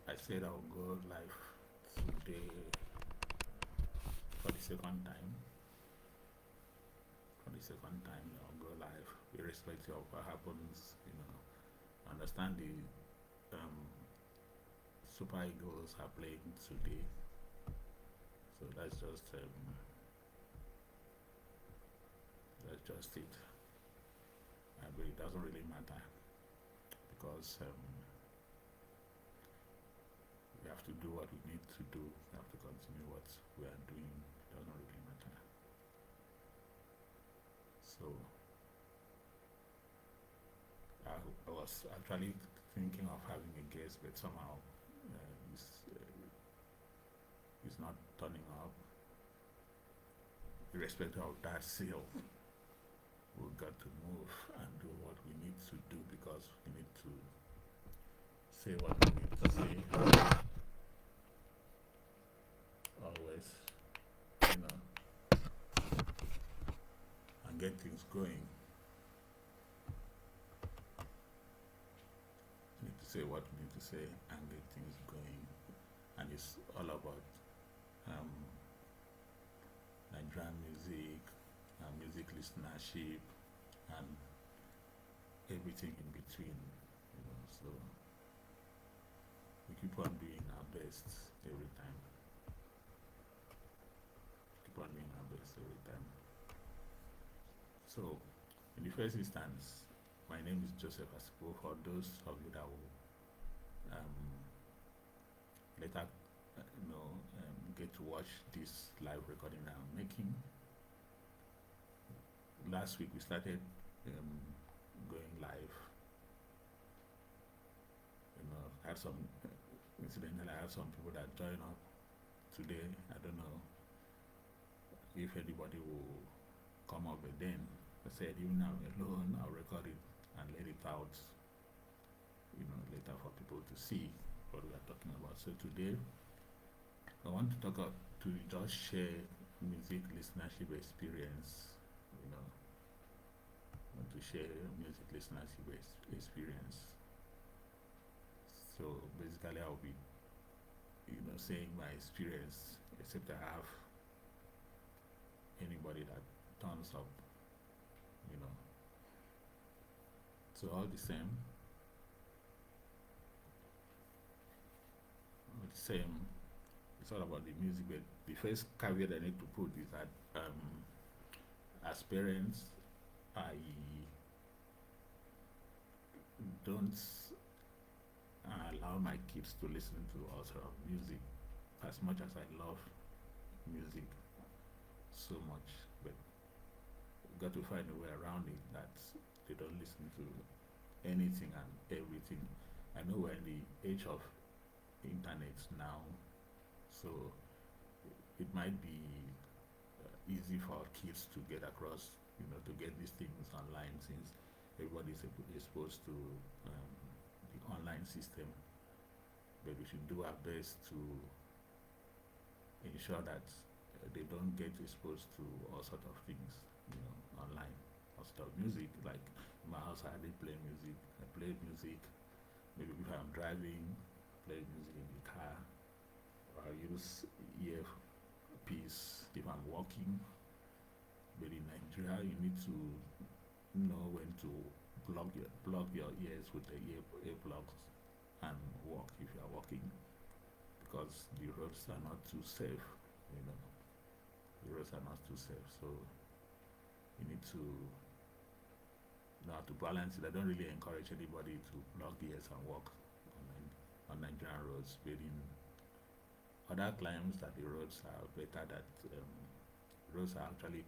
I said I'll go live today for the second time. For the second time, I'll go live, irrespective of what happens. Understand the Super Eagles are playing today, so that's just it. But it doesn't really matter because we have to do what we need to do. We have to continue what we are doing. It doesn't really matter. So I was actually thinking of having a guest, but somehow he's not turning up. Irrespective of that, still we've got to move and do what we need to do because we need to say what we need to say. Always, and get things going. We need to say what we need to say and get things going. And it's all about Nigerian music, music listenership, and everything in between. So we keep on doing our best every time. Keep on doing our best every time. So, in the first instance, my name is Joseph Asipo. For those of you that will later, get to watch this live recording that I'm making. Last week we started going live. I had some incidentally, I had some people that join up today. I don't know if anybody will come up, but then I said, even now alone, I'll record it and let it out, later for people to see what we are talking about. So today, I want to to just share music listenership experience. I want to share music listenership experience. So basically, I'll be, saying my experience, except I have anybody that turns up, So all the same, it's all about the music. But the first caveat I need to put is that as parents, I don't allow my kids to listen to all sort of music as much as I love music so much, but you got to find a way around it that they don't listen to anything and everything. I know we're in the age of internet now, so it might be easy for kids to get across, to get these things online since everybody is exposed to the online system. But we should do our best to ensure that they don't get exposed to all sort of things, online. All sort of music, like in my house I hardly play music. I play music maybe if I'm driving, play music in the car, or I use earpiece if I'm walking. But in Nigeria, you need to know when to plug your ears with the earplugs and walk if you are walking, because the roads are not too safe. The roads are not too safe, so you need to know how to balance it. I don't really encourage anybody to plug ears and walk on Nigerian roads, but in other climes that the roads are better, that roads are actually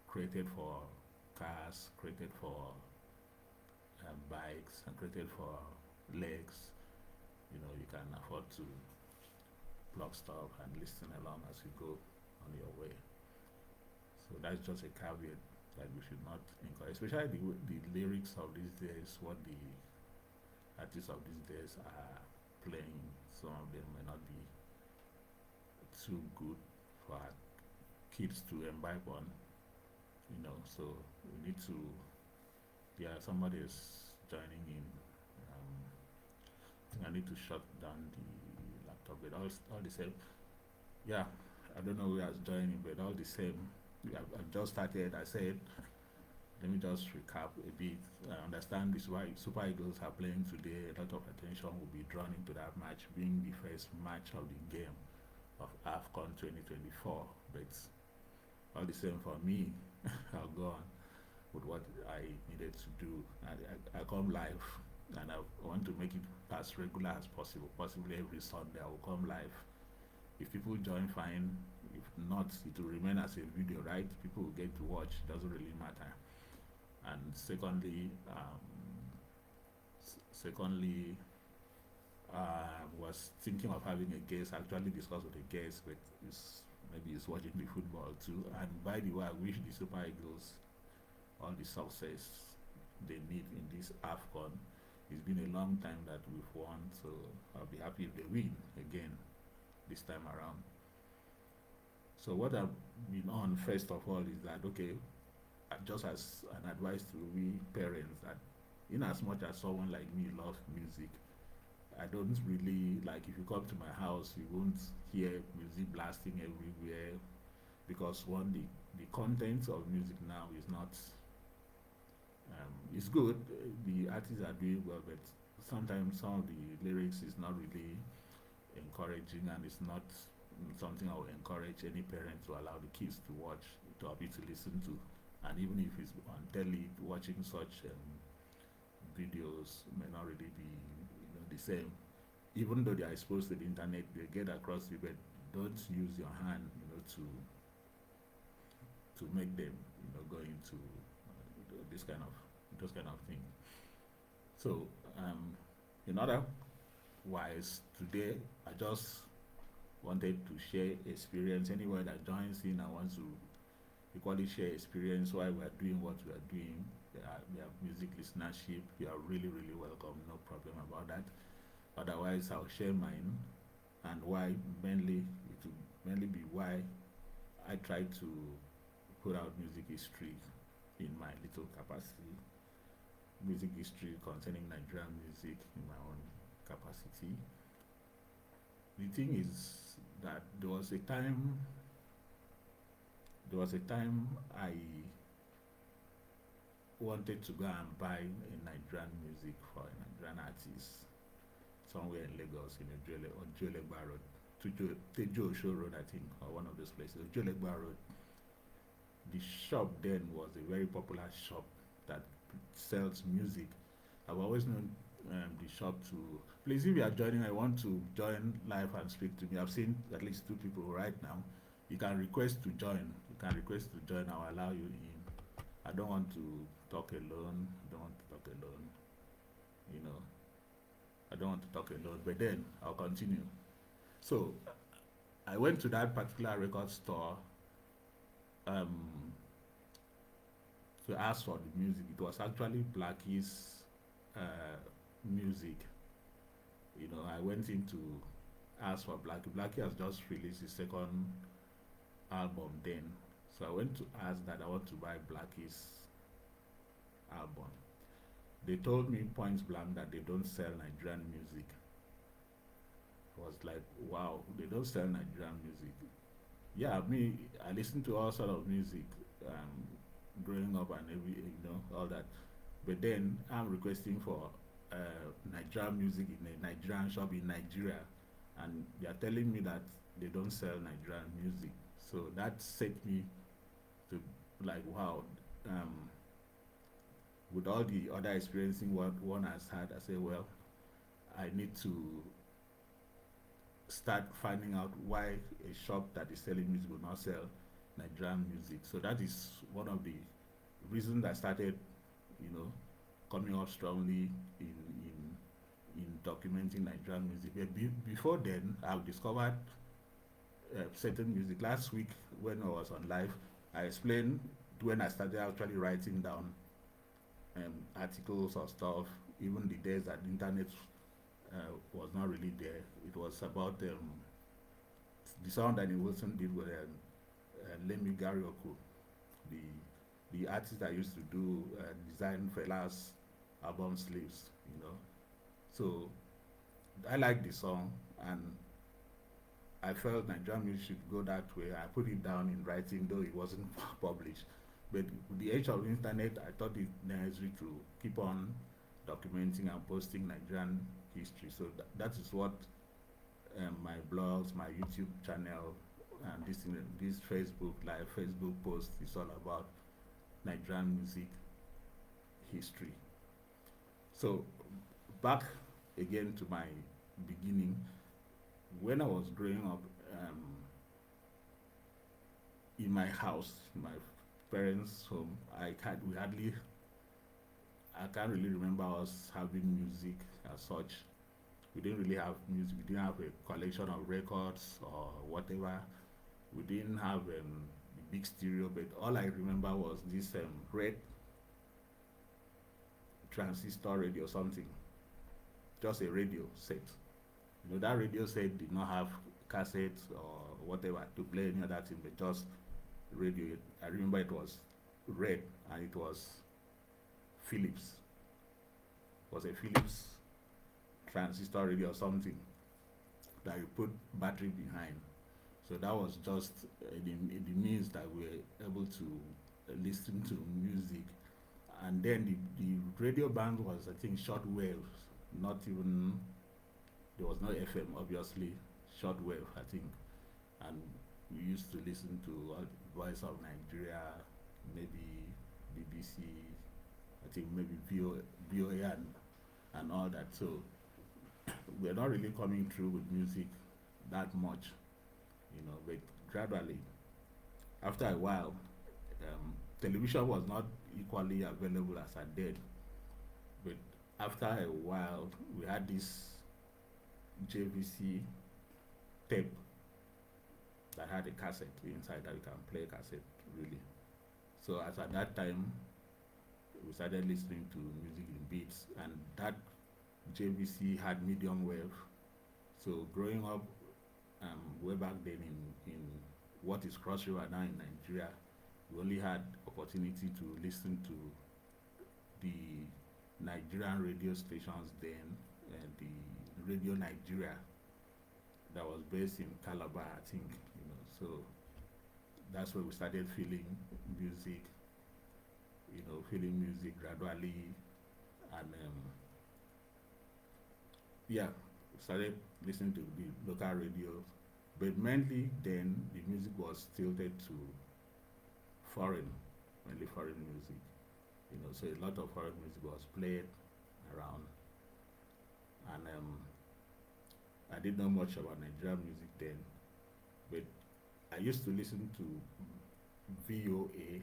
created for cars, created for bikes, and created for legs. You can afford to plug stuff and listen along as you go on your way. So that's just a caveat that we should not encourage, especially the lyrics of these days, what the artists of these days are playing. Some of them may not be too good for our kids to imbibe on, so we need to, somebody is joining in. think I need to shut down the laptop, but all the same, yeah, I don't know who has joined in, but all the same, I've just started. I said, let me just recap a bit. I understand this why Super Eagles are playing today. A lot of attention will be drawn into that match, being the first match of the game of AFCON 2024. But all the same for me, I'll go on with what I needed to do. I come live and I want to make it as regular as possible. Possibly every Sunday I will come live. If people join, fine. If not, it will remain as a video, right? People will get to watch. It doesn't really matter. And secondly, was thinking of having a guest. Actually, discuss with a guest, but maybe he's watching the football too. And by the way, I wish the Super Eagles all the success they need in this AFCON. It's been a long time that we've won, so I'll be happy if they win again this time around. So what I've been on first of all is that, okay, just as an advice to we parents, that in as much as someone like me loves music, I don't really like, if you come to my house, you won't hear music blasting everywhere, because one, the content of music now is not, it's good, the artists are doing well, but sometimes some of the lyrics is not really encouraging, and it's not something I would encourage any parent to allow the kids to watch, to be to listen to. And even if it's on telly, watching such videos may not really be, the same. Even though they are exposed to the internet, they get across it, but don't use your hand, to make them, go into those kind of things. So, in other wise, today I just wanted to share experience. Anyone that joins in and wants to equally share experience while we are doing what we are doing, we have music listenership, you are really, really welcome, no problem about that. Otherwise, I'll share mine, and why mainly, it will mainly be why I try to put out music history in my little capacity, music history concerning Nigerian music in my own capacity. The thing is that there was a time I wanted to go and buy a Nigerian music for a Nigerian artist somewhere in Lagos, in Ojuelegba Road, Tejo Osho Road, I think, or one of those places, Ojuelegba Road. The shop then was a very popular shop that sells music. I've always known the shop to, please, if you are joining, I want to join live and speak to me. I've seen at least 2 people right now. You can request to join. I'll allow you in. I don't want to talk alone. I don't want to talk alone, but then I'll continue. So I went to that particular record store to ask for the music. It was actually Blackie's music. I went in to ask for Blackie. Blackie has just released his second album then. So I went to ask that I want to buy Blackie's album. They told me point blank that they don't sell Nigerian music. I was like, wow, they don't sell Nigerian music. Yeah, I listen to all sort of music, growing up and all that. But then I'm requesting for Nigerian music in a Nigerian shop in Nigeria, and they are telling me that they don't sell Nigerian music. So that set me to like, wow. With all the other experiencing what one has had, I say, well, I need to start finding out why a shop that is selling music will not sell Nigerian music. So that is one of the reasons I started, coming up strongly in documenting Nigerian music. But before then, I've discovered certain music. Last week, when I was on live, I explained when I started actually writing down articles or stuff, even the days that the internet was not really there. It was about the sound that Wilson did with Lemi Garioku, the artist that used to do design Fela's album sleeves, So I like the song, and I felt Nigerian music should go that way. I put it down in writing, though it wasn't published. But with the age of the internet, I thought it necessary to keep on documenting and posting Nigerian history. So that is what my blogs, my YouTube channel, and this Facebook live Facebook post is all about Nigerian music history. So back again to my beginning, when I was growing up, um, in my house, in my parents' home, I can't really remember us having music as such. We didn't really have music. We didn't have a collection of records or whatever. We didn't have a big stereo, but all I remember was this red transistor radio, something, just a radio set. You know, that radio set did not have cassettes or whatever to play any other thing, but just radio. I remember it was red and it was Philips. It was a Philips transistor radio or something that you put battery behind. So that was just the means that we were able to listen to music. And then the radio band was, I think, short waves, not even, there was no FM, obviously, short wave, I think. And we used to listen to Voice of Nigeria, maybe BBC, I think maybe VOA and all that. So we're not really coming through with music that much, you know, but gradually, after a while, television was not equally available as I did. But after a while, we had this JVC tape that had a cassette inside that you can play cassette, really. So as at that time, we started listening to music in beats, and that JVC had medium wave. So growing up, way back then in what is Cross River now in Nigeria, we only had opportunity to listen to the Nigerian radio stations then, and the Radio Nigeria that was based in Calabar, I think, you know. So that's where we started feeling music, you know, feeling music gradually, and yeah, we started listening to the local radios, but mainly then the music was tilted to foreign, mainly foreign music, you know. So a lot of foreign music was played around, and I didn't know much about Nigerian music then, but I used to listen to VOA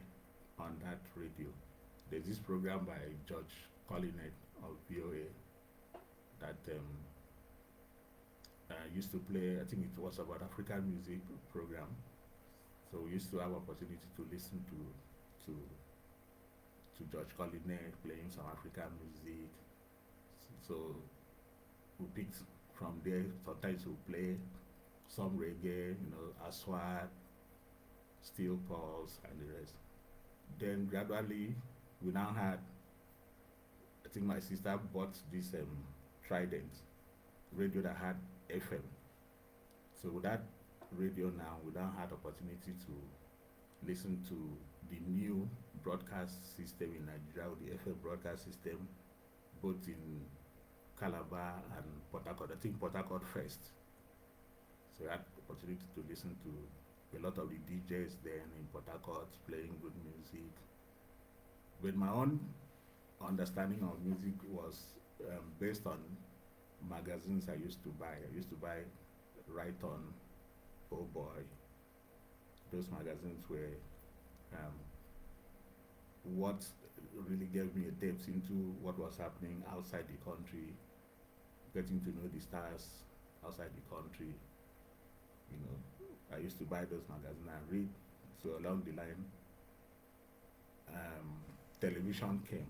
on that radio. There's this program by George Collinet of VOA that I used to play. I think it was about African music program. So we used to have opportunity to listen to George Collinet playing some African music. So we picked from there. Sometimes we play some reggae, you know, Aswad, Steel Pulse, and the rest. Then gradually, we now had, I think my sister bought this Trident radio that had FM. So with that radio now, we now had opportunity to listen to the new broadcast system in Nigeria, the FM broadcast system, both in Calabar and Port Harcourt. I think Port Harcourt first. So I had opportunity to listen to a lot of the DJs then in Port Harcourt playing good music. But my own understanding of music was based on magazines I used to buy. I used to buy Right On, Oh Boy. Those magazines were what really gave me a depth into what was happening outside the country, getting to know the stars outside the country. You know, I used to buy those magazines and read. So along the line, television came.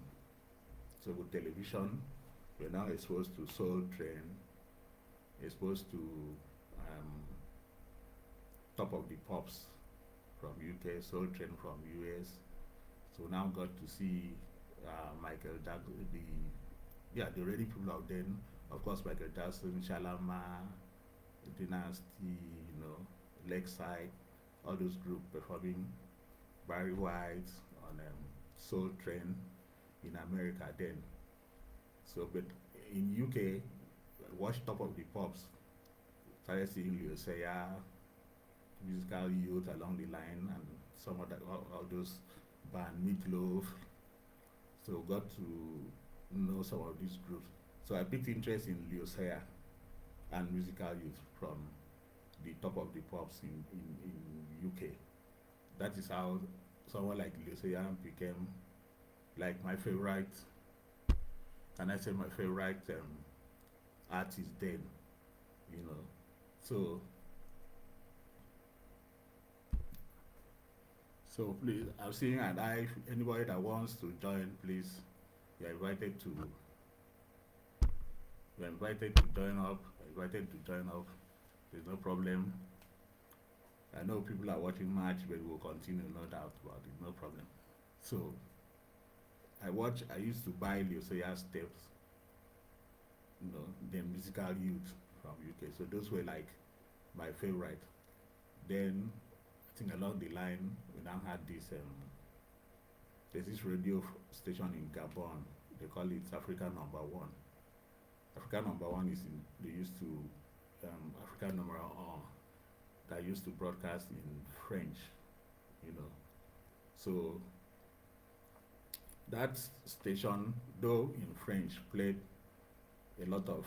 So with television, we're now exposed to Soul Train, exposed to Top of the Pops from UK, Soul Train from US. So now got to see Michael Jackson, the really people out then Of course, Michael Jackson, Shalama, Dynasty, Lakeside, all those groups performing Barry White on Soul Train in America then. So, but in UK, watch Top of the Pops, started seeing Lyosea, musical youth along the line, and some of that, all those band Meatloaf. So got to know some of these groups. So I picked interest in Lyosea and musical youth from the Top of the Pops in UK. That is how someone like Lyosea became like my favorite, and I say my favorite artist then, you know. So please, I'm seeing an eye. Anybody that wants to join, please, you're invited to. You're invited to join up. You're invited to join up. There's no problem. I know people are watching match, but we'll continue, no doubt about it. No problem. So I used to buy Leosea's tapes, the musical youth from UK. So those were like my favorite. Then I think along the line we now had this there's this radio station in Gabon. They call it Africa Number One. Africa Number One is they used to Africa Number One that used to broadcast in French, So that station, though in French, played a lot of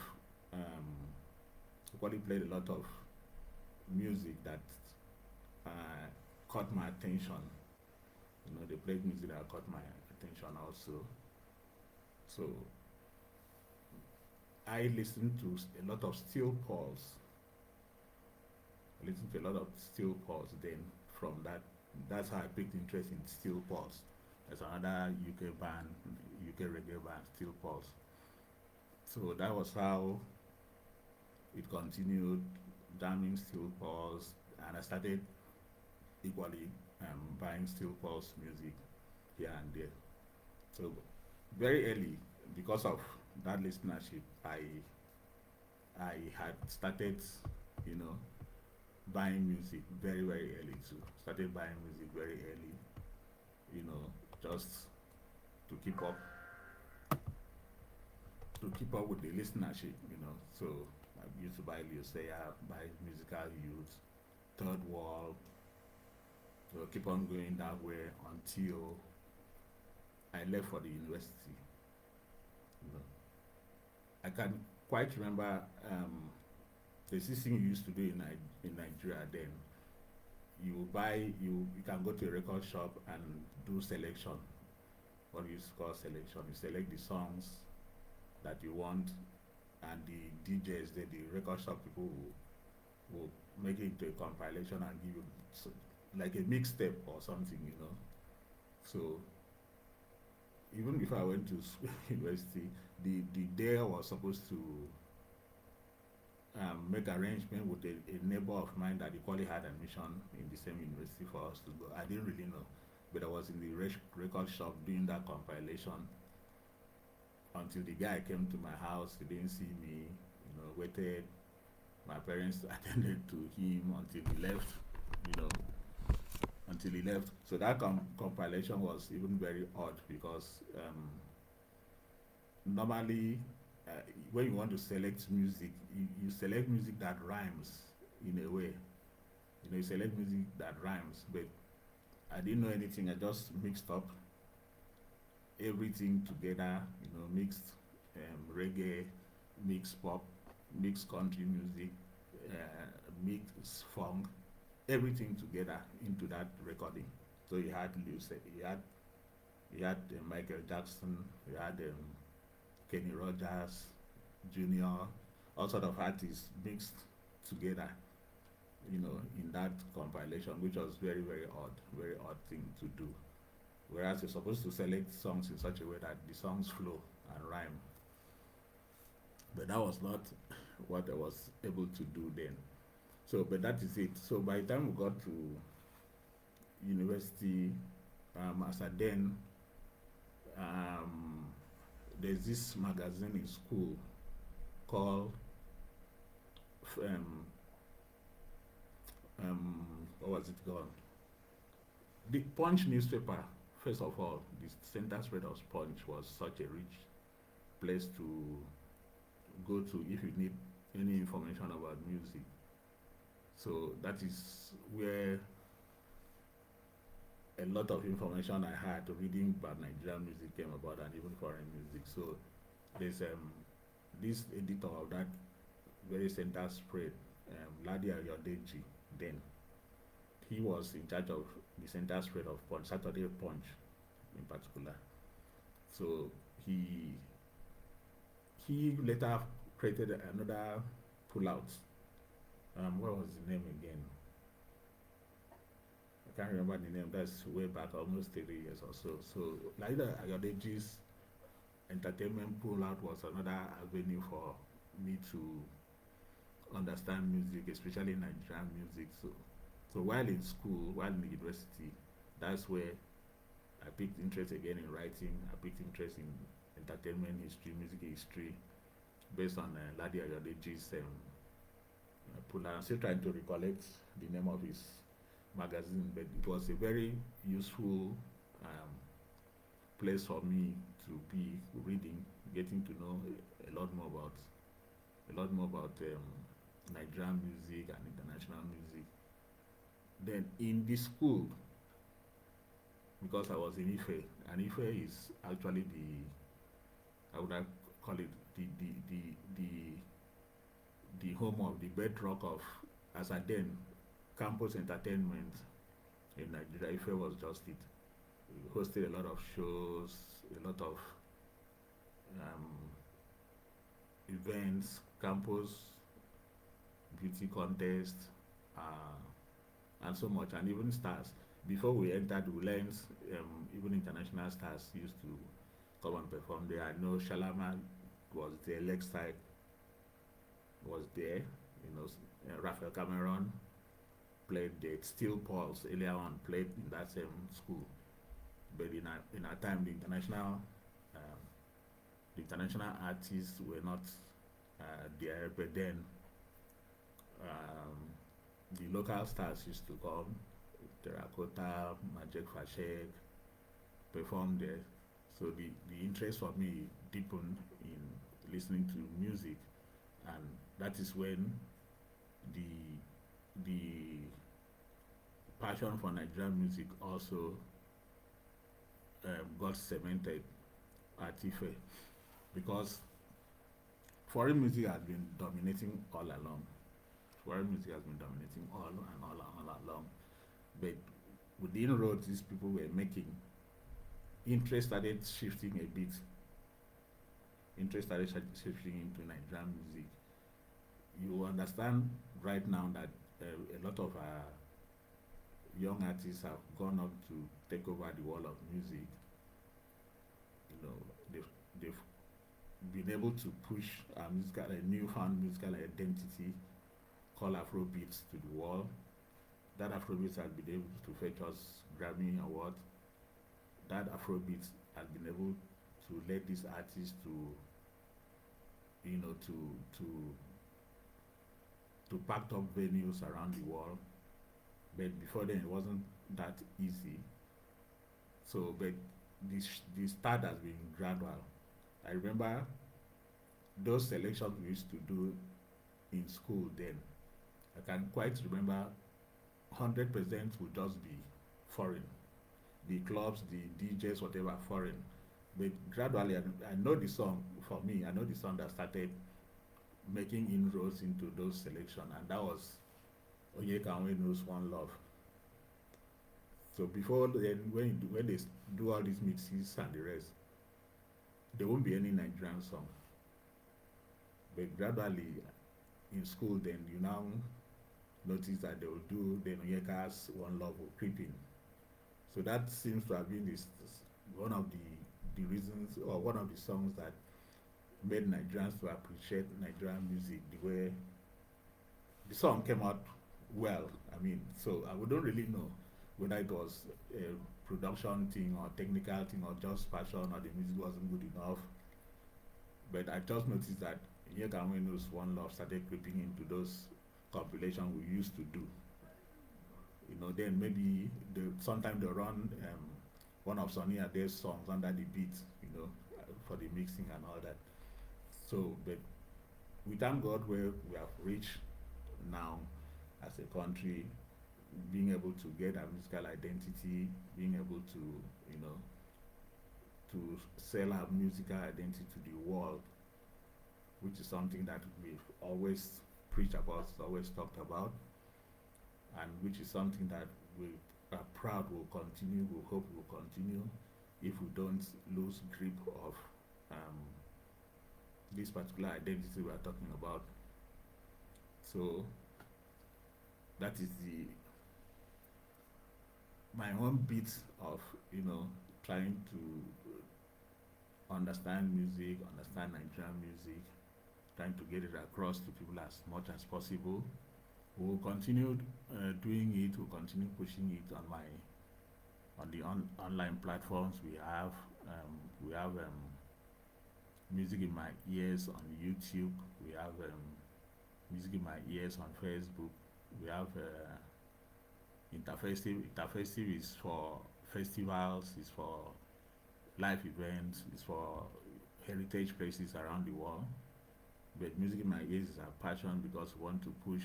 played a lot of music that caught my attention. They played music that caught my attention also. So I listened to a lot of Steel Pulse. I listened to a lot of Steel Pulse then from that. That's how I picked interest in Steel Pulse. There's another UK band, UK reggae band, Steel Pulse. So that was how it continued, jamming Steel Pulse, and I started equally buying Steel Pulse music here and there. So very early, because of that listenership, I had started, buying music very, very early too. Started buying music very early, just to keep up with the listenership, So I used to buy Lyosea, buy musical youth, Third Wall, keep on going that way until I left for the university. I can quite remember there's this thing you used to do in Nigeria then. You can go to a record shop and do selection. What we used to call selection. You select the songs that you want, and the DJs, the record shop people will make it into a compilation and give you like a mixtape or something, So even before I went to university, the day I was supposed to make arrangement with a neighbor of mine that equally had admission in the same university for us to go. I didn't really know, but I was in the record shop doing that compilation until the guy came to my house. He didn't see me, waited. My parents attended to him until he left, until he left. So that compilation was even very odd because normally when you want to select music, you select music that rhymes in a way. You select music that rhymes, but I didn't know anything. I just mixed up everything together, mixed reggae, mixed pop, mixed country music, mixed funk, everything together into that recording. So you had Michael Jackson, you had Kenny Rogers, Junior, all sort of artists mixed together, in that compilation, which was very, very odd thing to do. Whereas you're supposed to select songs in such a way that the songs flow and rhyme. But that was not what I was able to do then. So, but that is it. So by the time we got to university, as I then, there's this magazine in school called um, what was it called? The Punch newspaper. First of all, the center spread of Punch was such a rich place to go to if you need any information about music. So that is where a lot of information I had reading about Nigerian music came about, and even foreign music. So there's this editor of that very center spread, Ladi Ayodeji, then he was in charge of the center spread of Punch, Saturday Punch in particular. So he later created another pullout. What was the name again? I can't remember the name. That's way back, almost 30 years or so. So Laida Ayodeji's entertainment pullout was another avenue for me to understand music, especially Nigerian music. So while in school, while in the university, that's where I picked interest again in writing. I picked interest in entertainment history, music history, based on Ladi Ayodeji's pullout. I'm still trying to recollect the name of his magazine, but it was a very useful place for me to be reading, getting to know a lot more about Nigerian music and international music. Then in the school, because I was in Ife, and Ife is actually I would call it the home of the bedrock of, as I then, campus entertainment in Nigeria. Ife was just it. We hosted a lot of shows, a lot of events, campus beauty contest, and so much, and even stars. Before we entered, we learned even international stars used to come and perform there. I know Shalama was there, Lakeside was there, Raphael Cameron played there, Steel Pulse earlier on played in that same school. But in our time, the international artists were not there, but then the local stars used to come, Terracotta, Majek Fashek, perform there. So the interest for me deepened in listening to music, and that is when the passion for Nigerian music also got cemented at Ife, because foreign music has been dominating all along. Foreign music has been dominating all along. But with the inroads these people were making, interest started shifting a bit. Interest started shifting into Nigerian music. You understand right now that a lot of young artists have gone up to take over the world of music. They've been able to push a newfound musical identity called Afrobeats to the world. That Afrobeats has been able to fetch us Grammy Award. That Afrobeats has been able to let these artists to packed up venues around the world. But before then, it wasn't that easy. So, but the start has been gradual. I remember those selections we used to do in school then. I can quite remember 100% would just be foreign. The clubs, the DJs, whatever, foreign. But gradually, I know the song, for me, I know the song that started making inroads into those selections, and that was Onyeka Onwenu One Love. So before then, when they do all these mixes and the rest, there won't be any Nigerian song. But gradually, in school, then you now notice that they will do the Onyeka's One Love will creep in. So that seems to have been one of the reasons, or one of the songs that made Nigerians to appreciate Nigerian music the way the song came out well. I mean, so I don't really know whether it was a production thing or technical thing or just passion or the music wasn't good enough. But I just noticed that Here Can We Knows One Love started creeping into those compilation we used to do. Then maybe sometimes they run one of Sonny Ade's songs under the beat, for the mixing and all that. So, but we thank God where we have reached now as a country, being able to get our musical identity, being able to, you know, to sell our musical identity to the world, which is something that we've always preached about, always talked about, and which is something that we are proud will continue, we hope will continue if we don't lose grip of um, this particular identity we are talking about. So that is my own bit of trying to understand music, understand Nigerian music, trying to get it across to people as much as possible. We'll continue doing it. We'll continue pushing it on the online platforms we have. We have Music in My Ears on YouTube. We have Music in My Ears on Facebook. We have Interfestive. Interfestive is for festivals, is for live events, is for heritage places around the world. But Music in My Ears is our passion because we want to push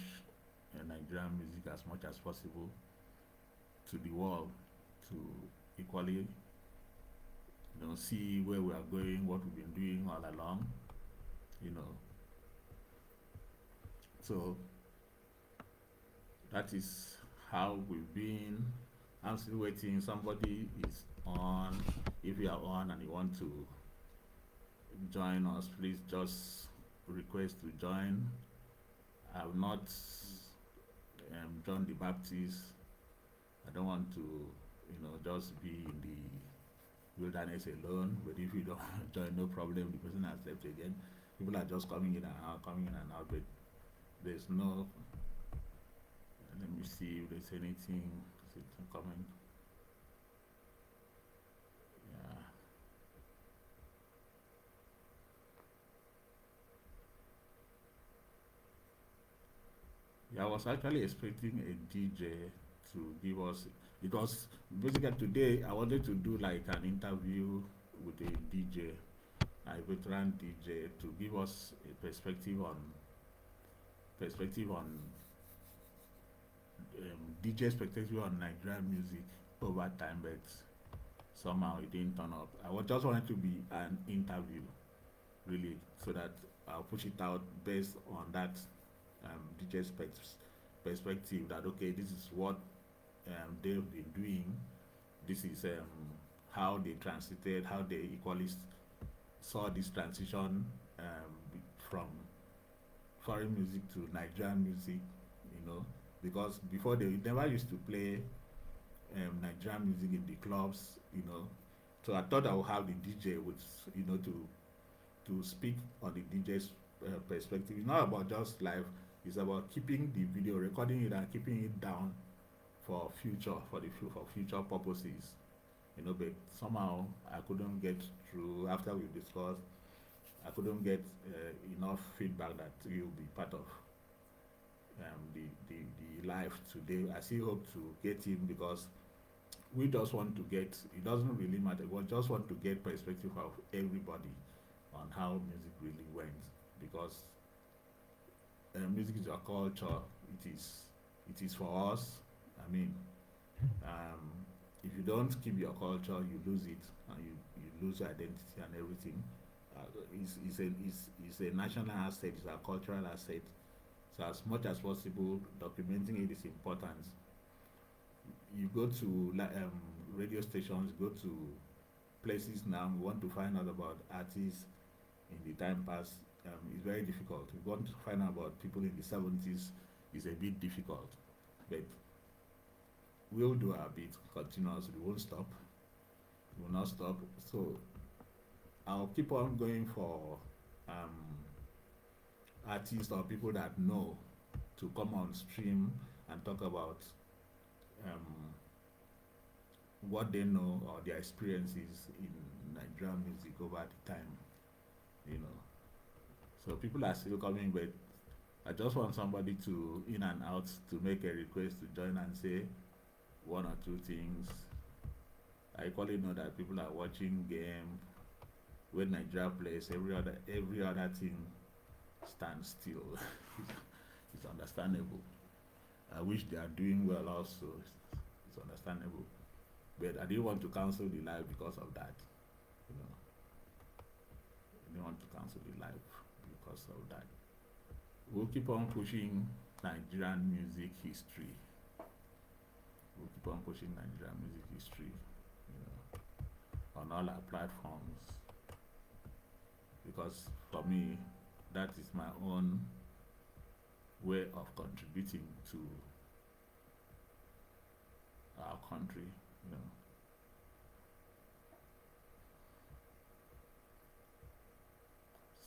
Nigerian music as much as possible to the world to equally see where we are going, what we've been doing all along, So that is how we've been. I'm still waiting. Somebody is on. If you are on and you want to join us, please just request to join. I've not John the Baptist. I don't want to, just be in the wilderness alone. But if you don't join, no problem. The person has left again. People are just coming in and out, but there's no. Let me see if there's anything. Is it coming? Yeah, I was actually expecting a DJ to give us. It was basically today. I wanted to do like an interview with a DJ, a veteran DJ, to give us a perspective on DJ perspective on Nigerian music over time, but somehow it didn't turn up. Just wanted to be an interview, really, so that I'll push it out based on that DJ's perspective, that okay, this is what they've been doing, this is how they transited, how they equally saw this transition from foreign music to Nigerian music, because before they never used to play Nigerian music in the clubs, so I thought I would have the DJ with, to speak on the DJ's perspective. It's not about just live, it's about keeping the video, recording it and keeping it down for future purposes, but somehow I couldn't get through. After we discussed, I couldn't get enough feedback that you'll be part of the live today. I still hope to get him because we just want to get, it doesn't really matter, we just want to get perspective of everybody on how music really went, because music is a culture. It is for us. I mean, if you don't keep your culture, you lose it, and you lose your identity and everything. It's a national asset, it's a cultural asset. So as much as possible, documenting it is important. You go to radio stations, go to places now, we want to find out about artists in the time past. It's very difficult. We want to find out about people in the 70s, it's a bit difficult. But we'll do our bit continuously. We won't stop. We will not stop. So I'll keep on going for artists or people that know to come on stream and talk about what they know or their experiences in Nigerian music over the time, So people are still coming, but I just want somebody to in and out to make a request to join and say one or two things. I equally know that people are watching game when Nigeria plays. Every other thing stands still. It's understandable. I wish they are doing well also. It's understandable. But I didn't want to cancel the live because of that. You know, I didn't want to cancel the live because of that. We'll keep on pushing Nigerian music history. We'll keep on pushing Nigerian music history, you know, on all our platforms. Because for me, that is my own way of contributing to our country, you know.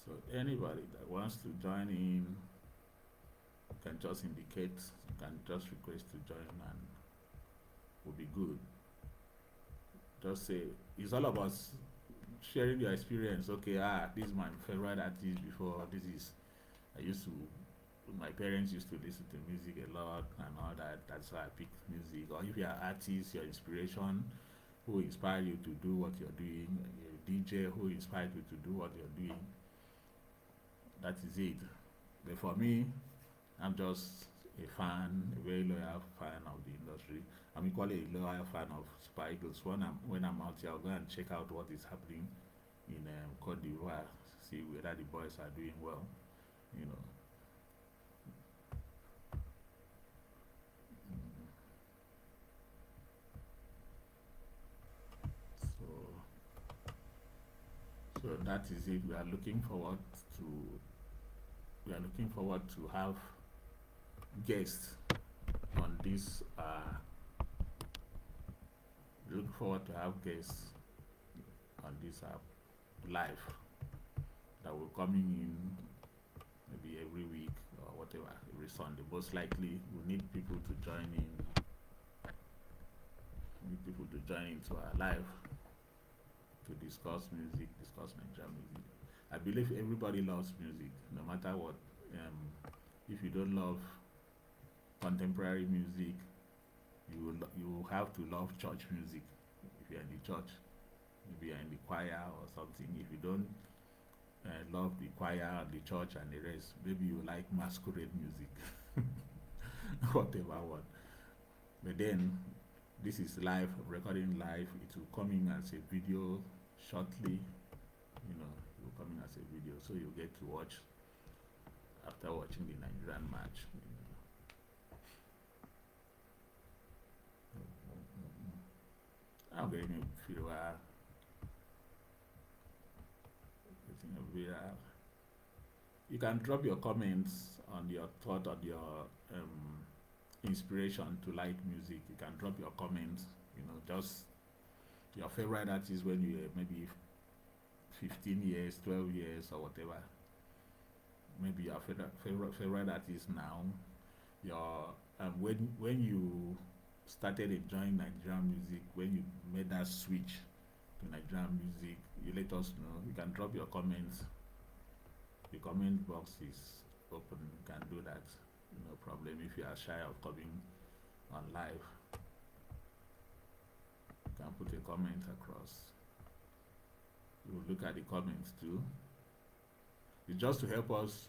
So anybody that wants to join in can just indicate, can just request to join and will be good. Just say, it's all about sharing your experience. Okay, this is my favorite artist before, my parents used to listen to music a lot and all that. That's why I pick music. Or if you're an artist, your inspiration, who inspired you to do what you're doing, a DJ who inspired you to do what you're doing. That is it. But for me, I'm just a fan, a very loyal fan of the industry. I'm equally a loyal fan of Super Eagles. When I'm out here, I'll go and check out what is happening in Cote d'Ivoire, see whether the boys are doing well, you know. So that is it. We are looking forward to have guests on this. Look forward to have guests on this live that will coming in maybe every week or whatever, every Sunday. Most likely, we need people to join in. We need people to join into our live to discuss music, discuss Nigerian music. I believe everybody loves music, no matter what. If you don't love contemporary music, you have to love church music. If you're in the church, maybe you're in the choir or something. If you don't love the choir, the church, and the rest, maybe you like masquerade music, whatever one. But then, this is live, recording live. It will come in as a video shortly. You know, it will come in as a video, so you get to watch after watching the Nigerian match. I'm getting a feel you can drop your comments on your thought on your inspiration to like music. You can drop your comments, you know, just your favorite artist when you were maybe 15 years, 12 years or whatever. Maybe your favorite artist now. Your when you started enjoying Nigerian music, when you made that switch to Nigerian music, you let us know. You can drop your comments. The comment box is open. You can do that. No problem. If you are shy of coming on live, you can put a comment across. We will look at the comments too. It's just to help us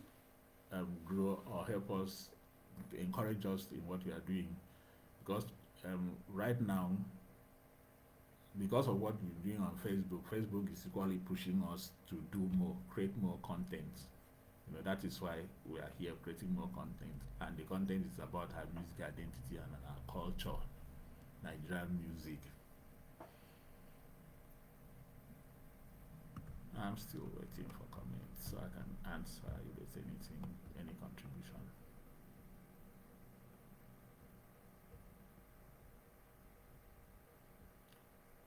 grow, or help us to encourage us in what we are doing. Because right now, because of what we're doing on Facebook is equally pushing us to do more, create more content. You know, that is why we are here creating more content. And the content is about our music identity and our culture, Nigerian music. I'm still waiting for comments so I can answer if there's anything, any contribution.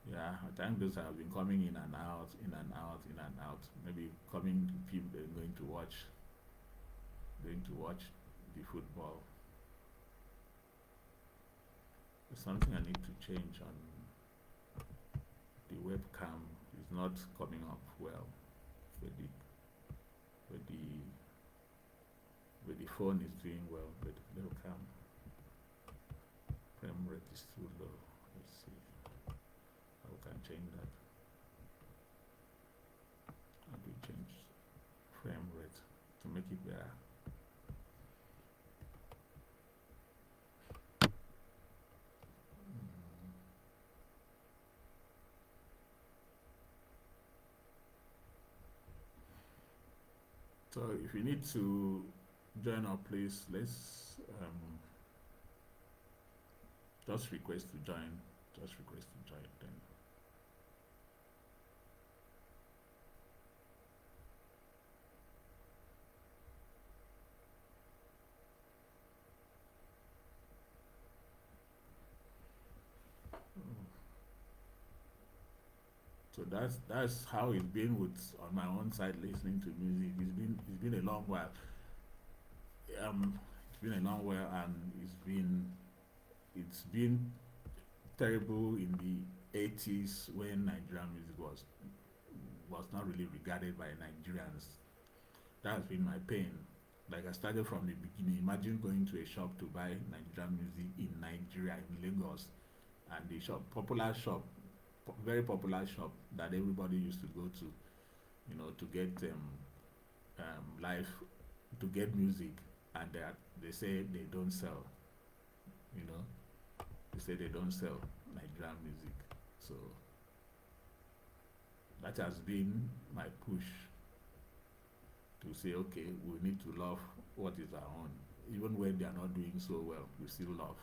Yeah, I think those have been coming in and out, in and out, in and out. Maybe coming people going to watch the football. There's something I need to change on the webcam. It's not coming up well with the But the phone is doing well, but little cam frame rate is too low. Let's see how we can change that. How do we change frame rate to make it better? So if you need to join our place, let's just request to join. Just request to join then. So that's how it's been with on my own side listening to music. It's been a long while. It's been a long while, and it's been terrible in the 80s when Nigerian music was not really regarded by Nigerians. That's been my pain. Like I started from the beginning. Imagine going to a shop to buy Nigerian music in Nigeria, in Lagos, and the shop, popular shop, very popular shop that everybody used to go to, to get live, to get music, and they say they don't sell. You know, they say they don't sell Nigerian music. So that has been my push to say, okay, we need to love what is our own, even when they are not doing so well. We still love.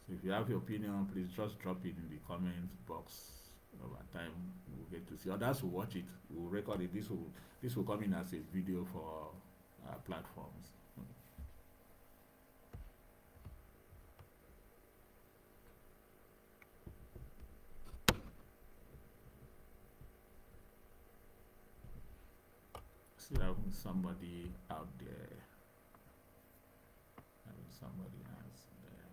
So if you have your opinion, please just drop it in the comment box. Over time, we'll get to see. Others will watch it. We'll record it. This will come in as a video for our platforms. See, having somebody out there, having somebody else there.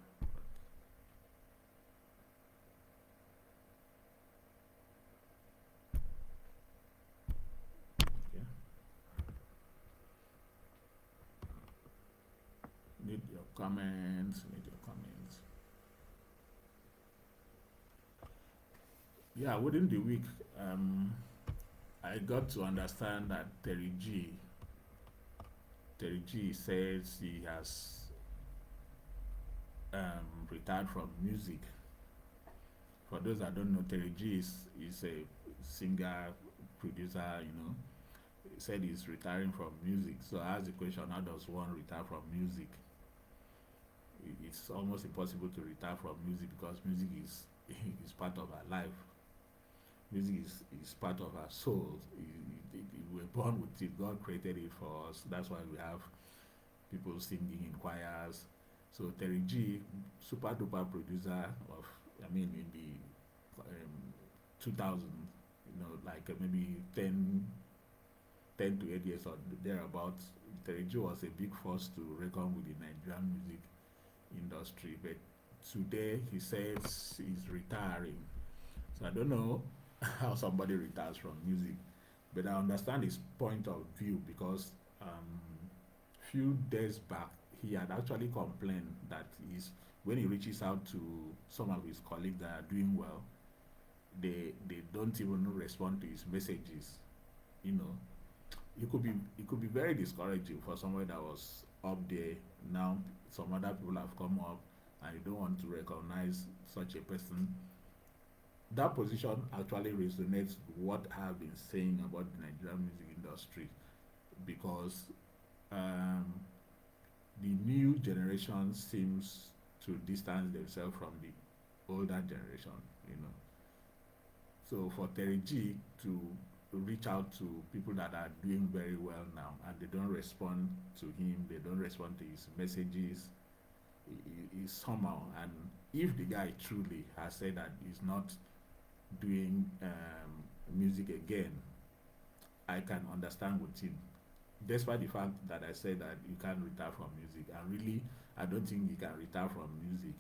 Okay. Need your comments. Need your comments. Yeah, within the week, I got to understand that Terry G says he has retired from music. For those that don't know, Terry G is a singer, producer, He said he's retiring from music. So I asked the question, how does one retire from music? It's almost impossible to retire from music because music is part of our life. Music is part of our soul. We're born with it. God created it for us. That's why we have people singing in choirs. So Terry G, super duper producer of, in the 2000, like maybe 10 to 8 years or thereabouts, Terry G was a big force to reckon with the Nigerian music industry. But today he says he's retiring. So I don't know how somebody retires from music, but I understand his point of view because few days back he had actually complained that when he reaches out to some of his colleagues that are doing well, they don't even respond to his messages. It could be very discouraging for somebody that was up there. Now some other people have come up and you don't want to recognize such a person. That position actually resonates with what I've been saying about the Nigerian music industry, because the new generation seems to distance themselves from the older generation. So for Terry G to reach out to people that are doing very well now and they don't respond to him, they don't respond to his messages, is somehow. And if the guy truly has said that he's not doing music again, I can understand with him, despite the fact that I said that you can't retire from music. And really, I don't think you can retire from music.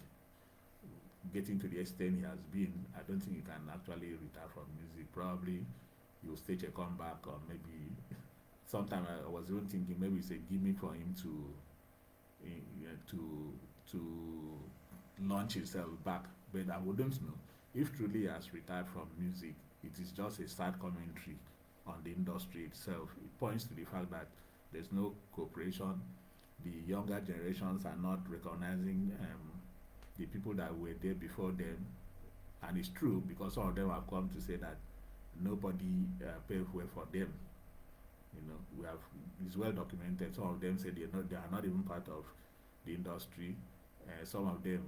Getting to the extent he has been, I don't think you can actually retire from music. Probably you'll stage a comeback or maybe Sometimes I was even thinking maybe it's a gimmick for him to to launch himself back, but I wouldn't know. If truly he has retired from music, it is just a sad commentary on the industry itself. It points to the fact that there's no cooperation. The younger generations are not recognizing the people that were there before them, and it's true because some of them have come to say that nobody paved way for them. You know, we have it's well documented. Some of them say they are not even part of the industry. Some of them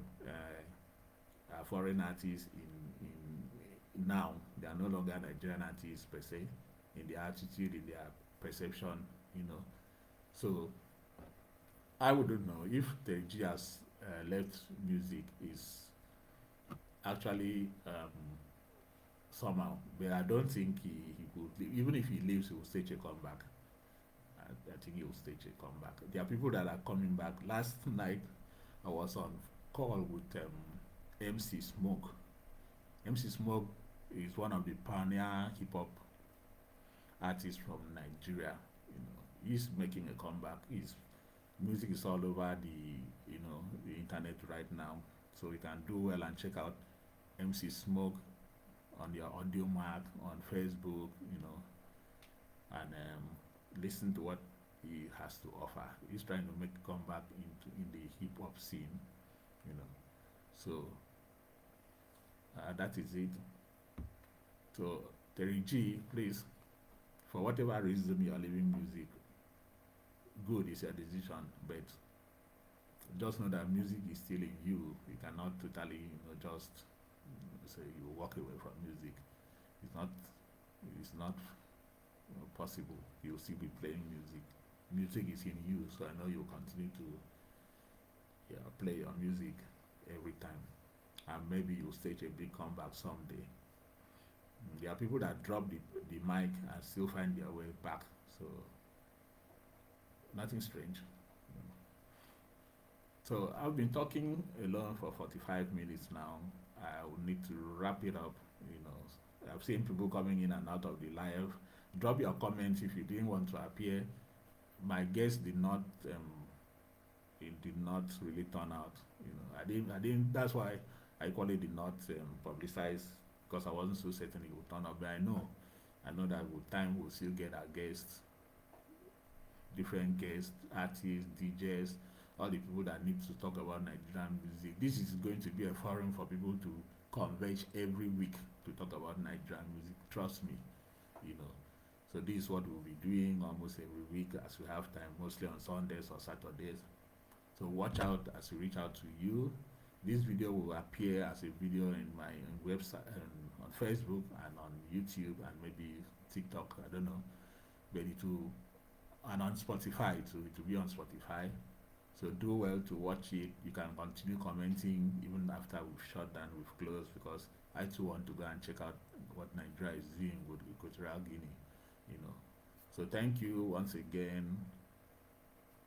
are foreign artists in now. They are no longer Nigerian artists per se in their attitude, in their perception. You know, so I wouldn't know if the G has left music is actually somehow, but I don't think he could. Even if he leaves, he will stage a comeback. I think he will stage a comeback. There are people that are coming back. Last night, I was on call with MC Smoke. MC Smoke is one of the pioneer hip hop artists from Nigeria. You know, he's making a comeback. His music is all over the internet right now, so you can do well and check out MC Smoke on your audio mark on Facebook. You know, and listen to what he has to offer. He's trying to make a comeback in the hip hop scene, you know. So that is it. So Terry G, please, for whatever reason you are leaving music, good is your decision, but just know that music is still in you. You cannot totally, just say you walk away from music. It's not. It's not possible. You'll still be playing music. Music is in you, so I know you'll continue to play your music every time, and maybe you'll stage a big comeback someday. There are people that drop the mic and still find their way back, so nothing strange. So I've been talking alone for 45 minutes now. I will need to wrap it up. I've seen people coming in and out of the live. Drop your comments if you didn't want to appear. My guest did not. It did not really turn out. I didn't. That's why I call it did not publicize, because I wasn't so certain it would turn up. But I know that with time we'll still get our guests, different guests, artists, DJs, all the people that need to talk about Nigerian music. This is going to be a forum for people to converge every week to talk about Nigerian music. Trust me, So this is what we'll be doing almost every week as we have time, mostly on Sundays or Saturdays. So watch out as we reach out to you. This video will appear as a video in my website, on Facebook and on YouTube and maybe TikTok, I don't know. But and on Spotify, so it will be on Spotify. So do well to watch it. You can continue commenting even after we've shut down, we've closed, because I too want to go and check out what Nigeria is doing with Equatorial Guinea, So thank you once again.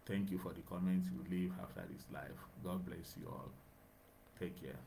Thank you for the comments you leave after this live. God bless you all. Take care.